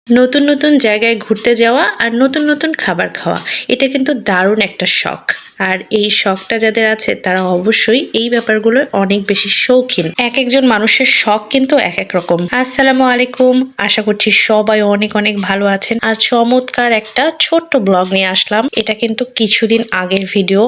নতুন নতুন জায়গায় ঘুরতে যাওয়া আর নতুন নতুন খাবার খাওয়া, এটা কিন্তু দারুণ একটা শখ। আর এই শখটা যাদের আছে তারা অবশ্যই এই ব্যাপারগুলো অনেক বেশি শৌখিন। এক একজন মানুষের শখ কিন্তু এক এক রকম। আসসালামু আলাইকুম, আশা করছি সবাই অনেক অনেক ভালো আছেন। আর চমৎকার একটা ছোট্ট ব্লগ নিয়ে আসলাম। এটা কিন্তু কিছুদিন আগের ভিডিও,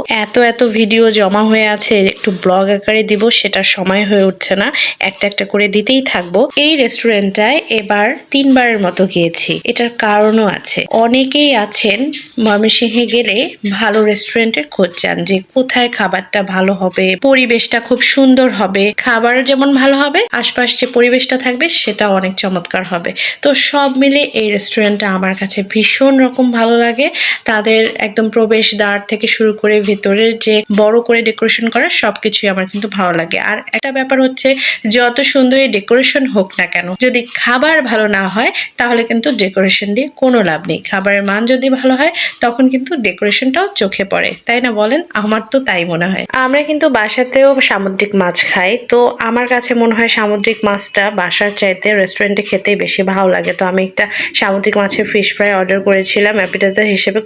এত ভিডিও জমা হয়ে আছে, একটু ব্লগ আকারে দিব সেটার সময় হয়ে উঠছে না, একটা একটা করে দিতেই থাকবো। এই রেস্টুরেন্টটায় এবার 3বারের মতো গিয়েছি। এটার কারণও আছে। অনেকেই আছেন ময়মনসিংহে গেলে ভালো রেস্টুরেন্টের খোঁজ চান, যে কোথায় খাবারটা ভালো হবে, পরিবেশটা খুব সুন্দর হবে, খাবার যেমন ভালো হবে, আশপাশ যে পরিবেশটা থাকবে সেটা অনেক চমৎকার হবে। তো সব মিলে এই রেস্টুরেন্টটা আমার কাছে ভীষণ রকম ভালো লাগে। তাদের একদম প্রবেশদ্বার থেকে শুরু করে ভেতরের যে বড় করে ডেকোরেশন করা সবকিছুই আমার কিন্তু ভালো লাগে। আর একটা ব্যাপার হচ্ছে, যত সুন্দর ডেকোরেশন হোক না কেন, যদি খাবার ভালো না হয় তাহলে কিন্তু ডেকোরেশন দিয়ে কোনো লাভ নেই। খাবারের মান যদি ভালো হয় তখন কিন্তু ডেকোরেশনটাও চোখে পড়ে, তাই না বলেন? আমার তো তাই মনে হয়। আমরা কিন্তু বাসাতেও সামুদ্রিক মাছ খাই, তো আমার কাছে মনে হয় সামুদ্রিক মাছটা বাসার চাইতে রেস্টুরেন্টে খেতেই বেশি ভালো লাগে। তো আমি একটা সামুদ্রিক মাছের ফিশ ফ্রাই অর্ডার করেছিলাম অ্যাপিটাইজার হিসেবে।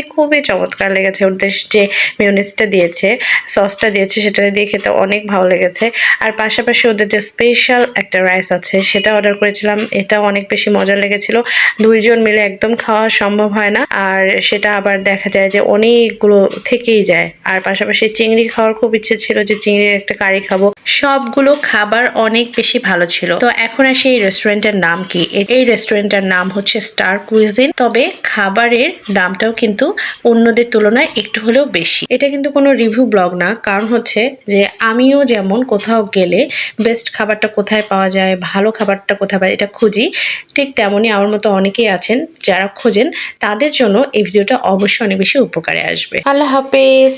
খুবই চমৎকার লেগেছে। ওদের যে মেয়োনিজটা দিয়েছে, সসটা দিয়েছে, সেটা দিয়ে খেতে অনেক ভালো লেগেছে। আর পাশাপাশি ওদের যে স্পেশাল একটা রাইস আছে সেটা অর্ডার করেছিলাম, এটাও অনেক বেশি মজা লেগেছিল। 2জন মিলে একদম খাওয়া সম্ভব হয় না, আর সেটা আবার দেখা যায় যে অনেকগুলো থেকেই যায়। আর পাশাপাশি চিংড়ি খাওয়ার খুব ইচ্ছে ছিল, যে চিংড়ির একটা কারি খাবো। সবগুলো খাবার অনেক বেশি ভালো ছিল। তো এখন আসি এই রেস্টুরেন্টের নাম কি। এই রেস্টুরেন্টের নাম হচ্ছে স্টার কুইজিন। তবে খাবারের দামটাও কিন্তু অন্যদের তুলনায় একটু হলেও বেশি। এটা কিন্তু কোনো রিভিউ ব্লগ না, কারণ হচ্ছে যে আমিও যেমন কোথাও গেলে বেস্ট খাবারটা কোথায় পাওয়া যায়, ভালো খাবারটা কোথায় পাওয়া যায় এটা খুঁজি, ঠিক তেমনই আমার মতো অনেকেই আছেন যারা খোঁজেন। তাদের জন্য এই ভিডিওটা অবশ্যই অনেক বেশি উপকারে আসবে। আল্লাহ হাফেজ।